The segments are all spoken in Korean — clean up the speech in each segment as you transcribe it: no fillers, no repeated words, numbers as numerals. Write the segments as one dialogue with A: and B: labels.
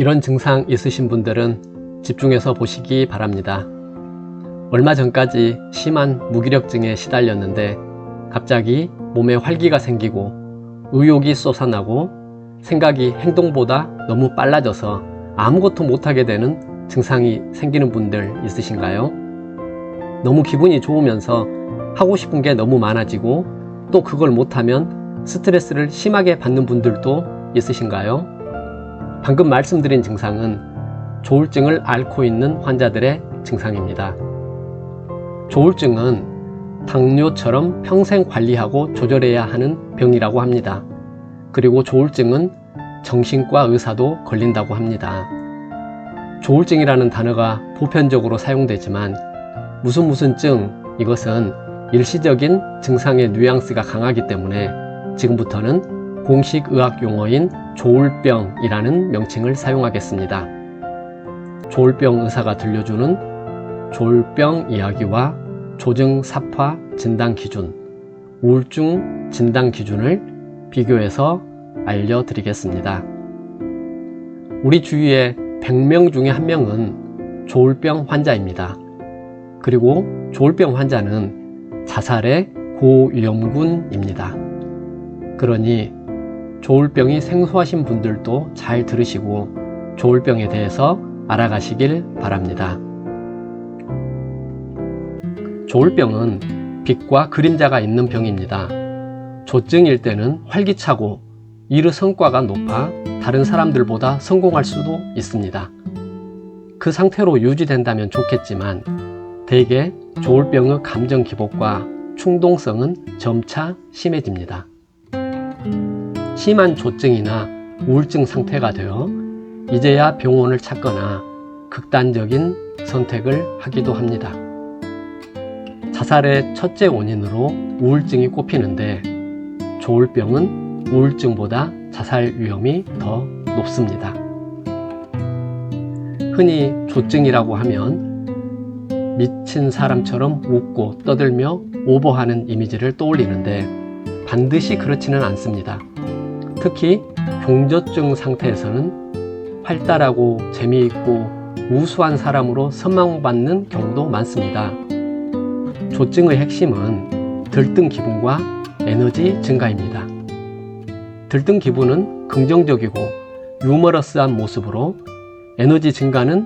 A: 이런 증상 있으신 분들은 집중해서 보시기 바랍니다. 얼마 전까지 심한 무기력증에 시달렸는데 갑자기 몸에 활기가 생기고 의욕이 솟아나고 생각이 행동보다 너무 빨라져서 아무것도 못하게 되는 증상이 생기는 분들 있으신가요? 너무 기분이 좋으면서 하고 싶은 게 너무 많아지고 또 그걸 못하면 스트레스를 심하게 받는 분들도 있으신가요? 방금 말씀드린 증상은 조울증을 앓고 있는 환자들의 증상입니다. 조울증은 당뇨처럼 평생 관리하고 조절해야 하는 병이라고 합니다. 그리고 조울증은 정신과 의사도 걸린다고 합니다. 조울증이라는 단어가 보편적으로 사용되지만 무슨 증, 이것은 일시적인 증상의 뉘앙스가 강하기 때문에 지금부터는 공식 의학 용어인 조울병이라는 명칭을 사용하겠습니다. 조울병 의사가 들려주는 조울병 이야기와 조증 사파 진단 기준, 우울증 진단 기준을 비교해서 알려드리겠습니다. 우리 주위에 100명 중에 1명은 조울병 환자입니다. 그리고 조울병 환자는 자살의 고위험군입니다. 그러니 조울병이 생소하신 분들도 잘 들으시고 조울병에 대해서 알아가시길 바랍니다. 조울병은 빛과 그림자가 있는 병입니다. 조증일 때는 활기차고 일의 성과가 높아 다른 사람들보다 성공할 수도 있습니다. 그 상태로 유지된다면 좋겠지만 대개 조울병의 감정 기복과 충동성은 점차 심해집니다. 심한 조증이나 우울증 상태가 되어 이제야 병원을 찾거나 극단적인 선택을 하기도 합니다. 자살의 첫째 원인으로 우울증이 꼽히는데 조울병은 우울증보다 자살 위험이 더 높습니다. 흔히 조증이라고 하면 미친 사람처럼 웃고 떠들며 오버하는 이미지를 떠올리는데 반드시 그렇지는 않습니다. 특히 경조증 상태에서는 활달하고 재미있고 우수한 사람으로 선망받는 경우도 많습니다. 조증의 핵심은 들뜬 기분과 에너지 증가입니다. 들뜬 기분은 긍정적이고 유머러스한 모습으로, 에너지 증가는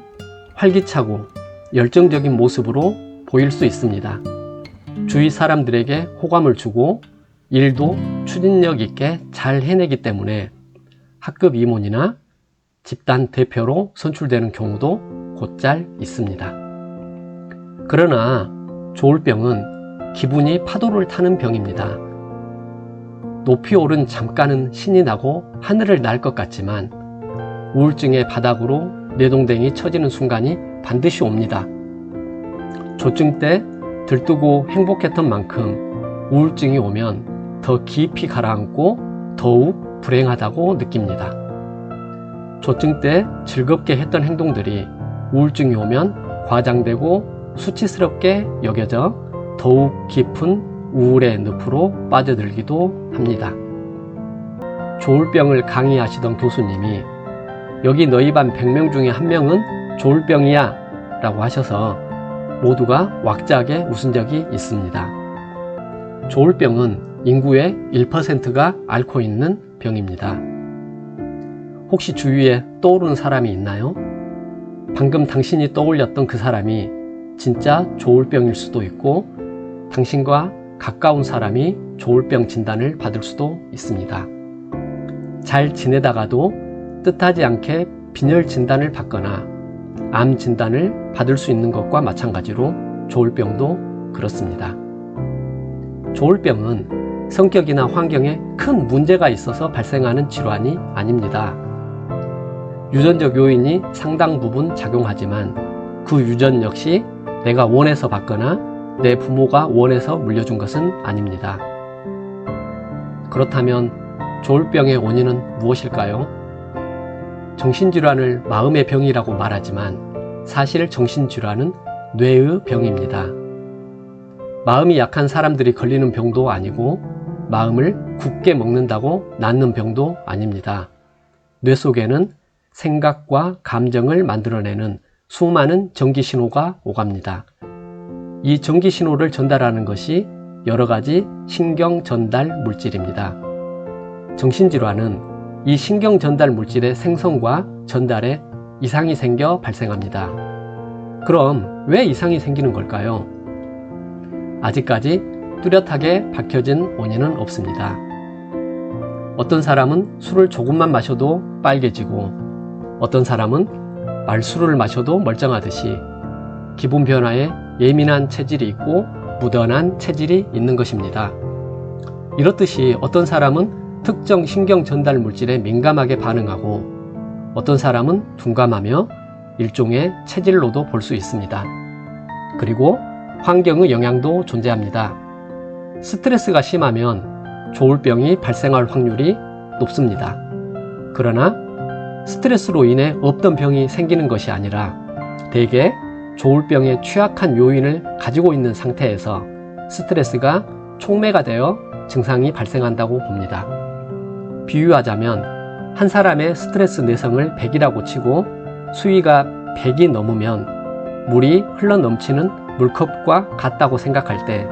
A: 활기차고 열정적인 모습으로 보일 수 있습니다. 주위 사람들에게 호감을 주고 일도 추진력 있게 잘 해내기 때문에 학급 임원이나 집단 대표로 선출되는 경우도 곧잘 있습니다. 그러나 조울병은 기분이 파도를 타는 병입니다. 높이 오른 잠깐은 신이 나고 하늘을 날 것 같지만 우울증의 바닥으로 내동댕이 쳐지는 순간이 반드시 옵니다. 조증 때 들뜨고 행복했던 만큼 우울증이 오면 더 깊이 가라앉고 더욱 불행하다고 느낍니다. 조증 때 즐겁게 했던 행동들이 우울증이 오면 과장되고 수치스럽게 여겨져 더욱 깊은 우울의 늪으로 빠져들기도 합니다. 조울병을 강의하시던 교수님이 여기 너희 반 100명 중에 1명은 조울병이야 라고 하셔서 모두가 왁자하게 웃은 적이 있습니다. 조울병은 인구의 1%가 앓고 있는 병입니다. 혹시 주위에 떠오르는 사람이 있나요? 방금 당신이 떠올렸던 그 사람이 진짜 조울병일 수도 있고 당신과 가까운 사람이 조울병 진단을 받을 수도 있습니다. 잘 지내다가도 뜻하지 않게 빈혈 진단을 받거나 암 진단을 받을 수 있는 것과 마찬가지로 조울병도 그렇습니다. 조울병은 성격이나 환경에 큰 문제가 있어서 발생하는 질환이 아닙니다. 유전적 요인이 상당 부분 작용하지만 그 유전 역시 내가 원해서 받거나 내 부모가 원해서 물려준 것은 아닙니다. 그렇다면 조울병의 원인은 무엇일까요? 정신질환을 마음의 병이라고 말하지만 사실 정신질환은 뇌의 병입니다. 마음이 약한 사람들이 걸리는 병도 아니고 마음을 굳게 먹는다고 낫는 병도 아닙니다. 뇌 속에는 생각과 감정을 만들어내는 수많은 전기 신호가 오갑니다. 이 전기 신호를 전달하는 것이 여러 가지 신경 전달 물질입니다. 정신질환은 이 신경 전달 물질의 생성과 전달에 이상이 생겨 발생합니다. 그럼 왜 이상이 생기는 걸까요? 아직까지 뚜렷하게 밝혀진 원인은 없습니다. 어떤 사람은 술을 조금만 마셔도 빨개지고, 어떤 사람은 말술을 마셔도 멀쩡하듯이 기분 변화에 예민한 체질이 있고 무던한 체질이 있는 것입니다. 이렇듯이 어떤 사람은 특정 신경 전달 물질에 민감하게 반응하고, 어떤 사람은 둔감하며 일종의 체질로도 볼 수 있습니다. 그리고 환경의 영향도 존재합니다. 스트레스가 심하면 조울병이 발생할 확률이 높습니다. 그러나 스트레스로 인해 없던 병이 생기는 것이 아니라 대개 조울병에 취약한 요인을 가지고 있는 상태에서 스트레스가 촉매가 되어 증상이 발생한다고 봅니다. 비유하자면 한 사람의 스트레스 내성을 100이라고 치고 수위가 100이 넘으면 물이 흘러 넘치는 물컵과 같다고 생각할 때,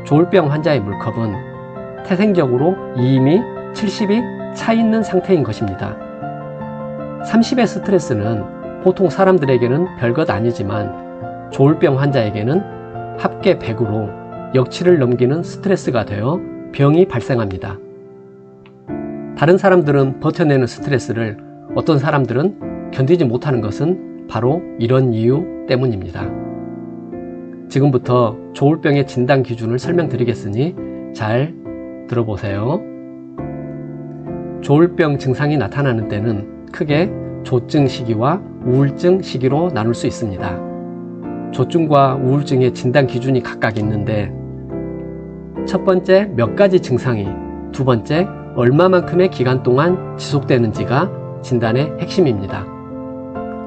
A: 조울병 환자의 물컵은 태생적으로 이미 70이 차 있는 상태인 것입니다. 30의 스트레스는 보통 사람들에게는 별것 아니지만 조울병 환자에게는 합계 100으로 역치를 넘기는 스트레스가 되어 병이 발생합니다. 다른 사람들은 버텨내는 스트레스를 어떤 사람들은 견디지 못하는 것은 바로 이런 이유 때문입니다. 지금부터 조울병의 진단 기준을 설명드리겠으니 잘 들어보세요. 조울병 증상이 나타나는 때는 크게 조증 시기와 우울증 시기로 나눌 수 있습니다. 조증과 우울증의 진단 기준이 각각 있는데, 첫 번째 몇 가지 증상이, 두 번째 얼마만큼의 기간 동안 지속되는지가 진단의 핵심입니다.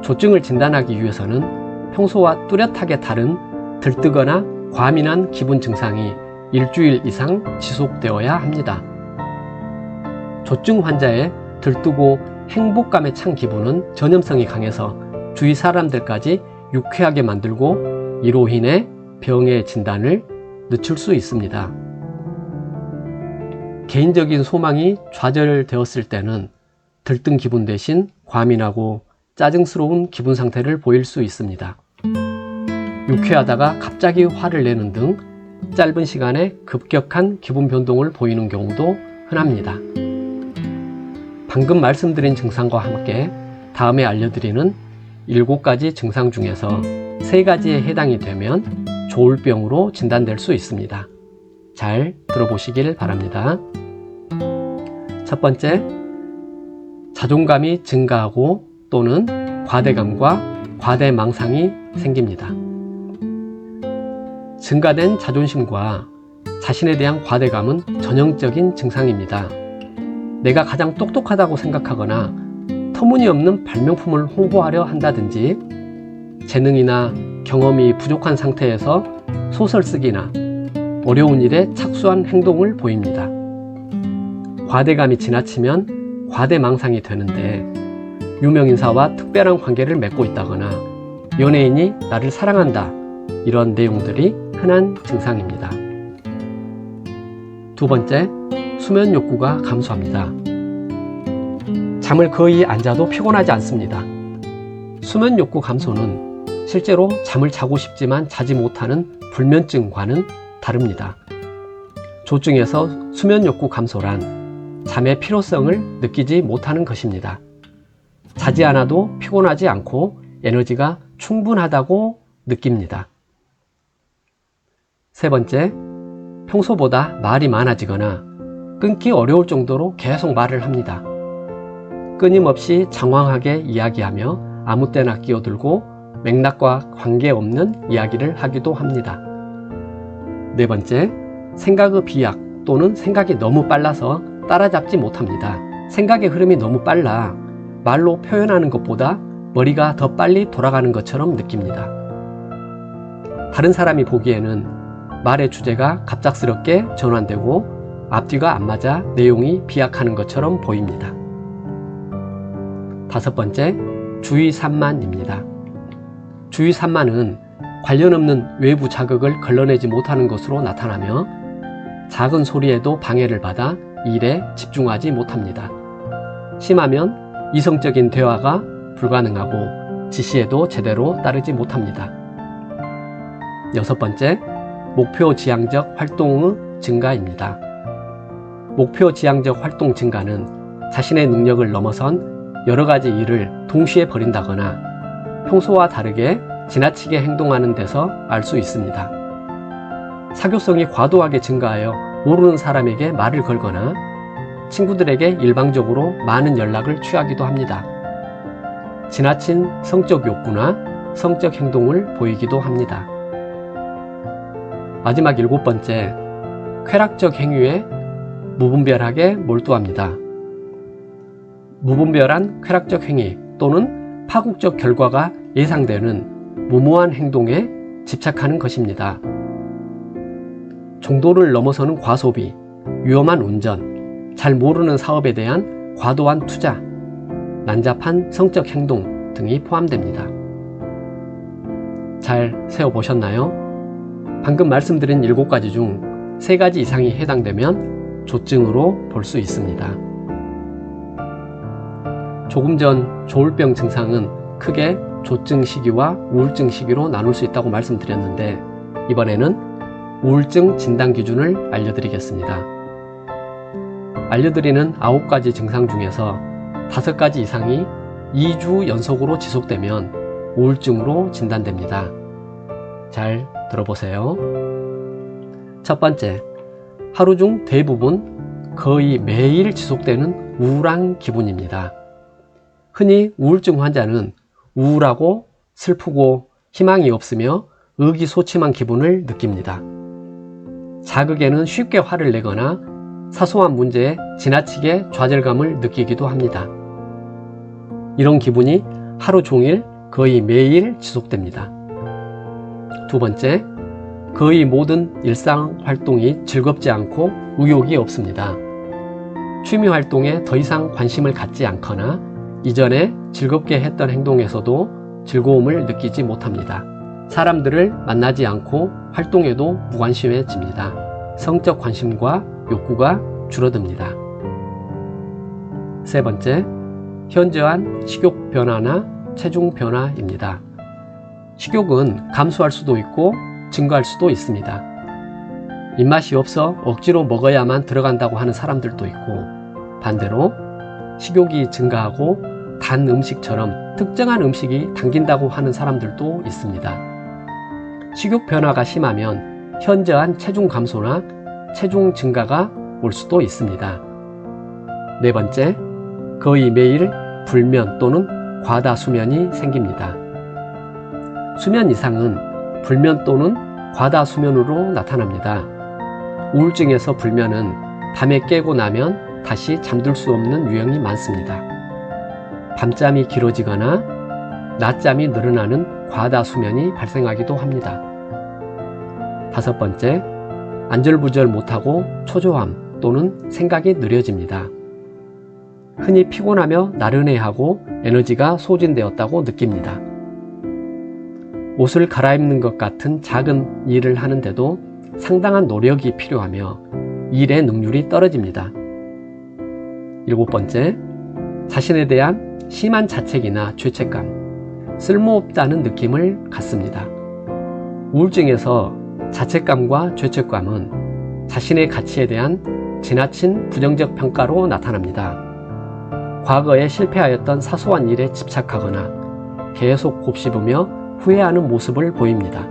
A: 조증을 진단하기 위해서는 평소와 뚜렷하게 다른 들뜨거나 과민한 기분 증상이 일주일 이상 지속되어야 합니다. 조증 환자의 들뜨고 행복감에 찬 기분은 전염성이 강해서 주위 사람들까지 유쾌하게 만들고 이로 인해 병의 진단을 늦출 수 있습니다. 개인적인 소망이 좌절되었을 때는 들뜬 기분 대신 과민하고 짜증스러운 기분 상태를 보일 수 있습니다. 유쾌하다가 갑자기 화를 내는 등 짧은 시간에 급격한 기분 변동을 보이는 경우도 흔합니다. 방금 말씀드린 증상과 함께 다음에 알려드리는 7가지 증상 중에서 3가지에 해당이 되면 조울병으로 진단될 수 있습니다. 잘 들어보시길 바랍니다. 첫 번째, 자존감이 증가하고 또는 과대감과 과대망상이 생깁니다. 증가된 자존심과 자신에 대한 과대감은 전형적인 증상입니다. 내가 가장 똑똑하다고 생각하거나 터무니없는 발명품을 홍보하려 한다든지, 재능이나 경험이 부족한 상태에서 소설 쓰기나 어려운 일에 착수한 행동을 보입니다. 과대감이 지나치면 과대망상이 되는데, 유명인사와 특별한 관계를 맺고 있다거나 연예인이 나를 사랑한다, 이런 내용들이 흔한 증상입니다. 두 번째, 수면 욕구가 감소합니다. 잠을 거의 안 자도 피곤하지 않습니다. 수면 욕구 감소는 실제로 잠을 자고 싶지만 자지 못하는 불면증과는 다릅니다. 조증에서 수면 욕구 감소란 잠의 필요성을 느끼지 못하는 것입니다. 자지 않아도 피곤하지 않고 에너지가 충분하다고 느낍니다. 세 번째, 평소보다 말이 많아지거나 끊기 어려울 정도로 계속 말을 합니다. 끊임없이 장황하게 이야기하며 아무 때나 끼어들고 맥락과 관계없는 이야기를 하기도 합니다. 네 번째, 생각의 비약 또는 생각이 너무 빨라서 따라잡지 못합니다. 생각의 흐름이 너무 빨라 말로 표현하는 것보다 머리가 더 빨리 돌아가는 것처럼 느낍니다. 다른 사람이 보기에는 말의 주제가 갑작스럽게 전환되고 앞뒤가 안 맞아 내용이 비약하는 것처럼 보입니다. 5번째, 주의 산만입니다. 주의 산만은 관련 없는 외부 자극을 걸러내지 못하는 것으로 나타나며 작은 소리에도 방해를 받아 일에 집중하지 못합니다. 심하면 이성적인 대화가 불가능하고 지시에도 제대로 따르지 못합니다. 6번째, 목표 지향적 활동의 증가입니다. 목표 지향적 활동 증가는 자신의 능력을 넘어선 여러 가지 일을 동시에 벌인다거나 평소와 다르게 지나치게 행동하는 데서 알 수 있습니다. 사교성이 과도하게 증가하여 모르는 사람에게 말을 걸거나 친구들에게 일방적으로 많은 연락을 취하기도 합니다. 지나친 성적 욕구나 성적 행동을 보이기도 합니다. 마지막 7번째, 쾌락적 행위에 무분별하게 몰두합니다. 무분별한 쾌락적 행위 또는 파국적 결과가 예상되는 무모한 행동에 집착하는 것입니다. 정도를 넘어서는 과소비, 위험한 운전, 잘 모르는 사업에 대한 과도한 투자, 난잡한 성적 행동 등이 포함됩니다. 잘 세어보셨나요? 방금 말씀드린 7가지 중 3가지 이상이 해당되면 조증으로 볼 수 있습니다. 조금 전 조울병 증상은 크게 조증 시기와 우울증 시기로 나눌 수 있다고 말씀드렸는데 이번에는 우울증 진단 기준을 알려드리겠습니다. 알려드리는 9가지 증상 중에서 5가지 이상이 2주 연속으로 지속되면 우울증으로 진단됩니다. 잘 들어보세요. 첫 번째, 하루 중 대부분 거의 매일 지속되는 우울한 기분입니다. 흔히 우울증 환자는 우울하고 슬프고 희망이 없으며 의기소침한 기분을 느낍니다. 자극에는 쉽게 화를 내거나 사소한 문제에 지나치게 좌절감을 느끼기도 합니다. 이런 기분이 하루 종일 거의 매일 지속됩니다. 두 번째, 거의 모든 일상 활동이 즐겁지 않고 의욕이 없습니다. 취미 활동에 더 이상 관심을 갖지 않거나 이전에 즐겁게 했던 행동에서도 즐거움을 느끼지 못합니다. 사람들을 만나지 않고 활동에도 무관심해집니다. 성적 관심과 욕구가 줄어듭니다. 세 번째, 현저한 식욕 변화나 체중 변화입니다. 식욕은 감소할 수도 있고 증가할 수도 있습니다. 입맛이 없어 억지로 먹어야만 들어간다고 하는 사람들도 있고 반대로 식욕이 증가하고 단 음식처럼 특정한 음식이 당긴다고 하는 사람들도 있습니다. 식욕 변화가 심하면 현저한 체중 감소나 체중 증가가 올 수도 있습니다. 네 번째, 거의 매일 불면 또는 과다 수면이 생깁니다. 수면 이상은 불면 또는 과다 수면으로 나타납니다. 우울증에서 불면은 밤에 깨고 나면 다시 잠들 수 없는 유형이 많습니다. 밤잠이 길어지거나 낮잠이 늘어나는 과다 수면이 발생하기도 합니다. 다섯 번째, 안절부절 못하고 초조함 또는 생각이 느려집니다. 흔히 피곤하며 나른해하고 에너지가 소진되었다고 느낍니다. 옷을 갈아입는 것 같은 작은 일을 하는데도 상당한 노력이 필요하며 일의 능률이 떨어집니다. 일곱 번째, 자신에 대한 심한 자책이나 죄책감, 쓸모없다는 느낌을 갖습니다. 우울증에서 자책감과 죄책감은 자신의 가치에 대한 지나친 부정적 평가로 나타납니다. 과거에 실패하였던 사소한 일에 집착하거나 계속 곱씹으며 후회하는 모습을 보입니다.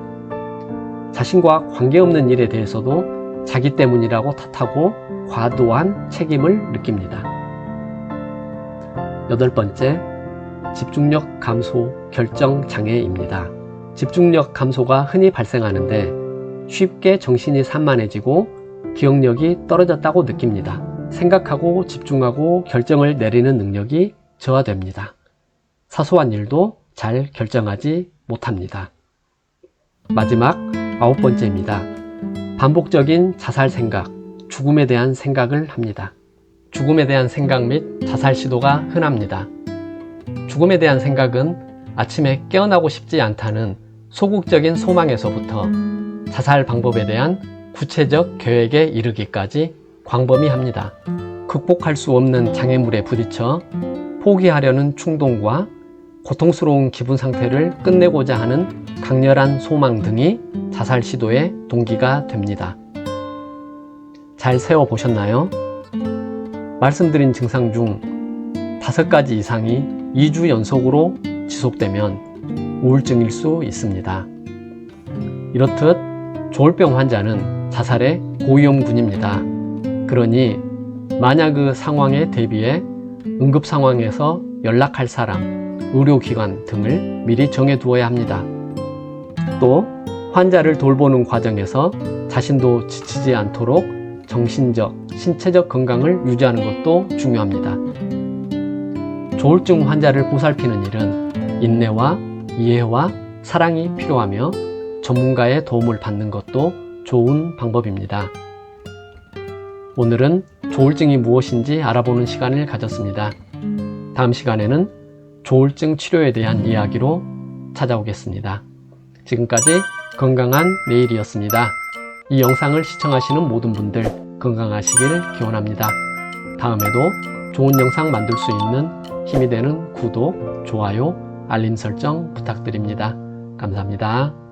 A: 자신과 관계없는 일에 대해서도 자기 때문이라고 탓하고 과도한 책임을 느낍니다. 여덟 번째, 집중력 감소 결정 장애입니다. 집중력 감소가 흔히 발생하는데 쉽게 정신이 산만해지고 기억력이 떨어졌다고 느낍니다. 생각하고 집중하고 결정을 내리는 능력이 저하됩니다. 사소한 일도 잘 결정하지 못합니다. 마지막 9번째입니다. 반복적인 자살 생각, 죽음에 대한 생각을 합니다. 죽음에 대한 생각 및 자살 시도가 흔합니다. 죽음에 대한 생각은 아침에 깨어나고 싶지 않다는 소극적인 소망에서부터 자살 방법에 대한 구체적 계획에 이르기까지 광범위합니다. 극복할 수 없는 장애물에 부딪혀 포기하려는 충동과 고통스러운 기분 상태를 끝내고자 하는 강렬한 소망 등이 자살 시도의 동기가 됩니다. 잘 세워보셨나요? 말씀드린 증상 중 5가지 이상이 2주 연속으로 지속되면 우울증일 수 있습니다. 이렇듯 조울병 환자는 자살의 고위험군입니다. 그러니 만약 그 상황에 대비해 응급 상황에서 연락할 사람, 의료기관 등을 미리 정해두어야 합니다. 또 환자를 돌보는 과정에서 자신도 지치지 않도록 정신적, 신체적 건강을 유지하는 것도 중요합니다. 조울증 환자를 보살피는 일은 인내와 이해와 사랑이 필요하며 전문가의 도움을 받는 것도 좋은 방법입니다. 오늘은 조울증이 무엇인지 알아보는 시간을 가졌습니다. 다음 시간에는 조울증 치료에 대한 이야기로 찾아오겠습니다. 지금까지 건강한 내일이었습니다. 이 영상을 시청하시는 모든 분들 건강하시길 기원합니다. 다음에도 좋은 영상 만들 수 있는 힘이 되는 구독, 좋아요, 알림 설정 부탁드립니다. 감사합니다.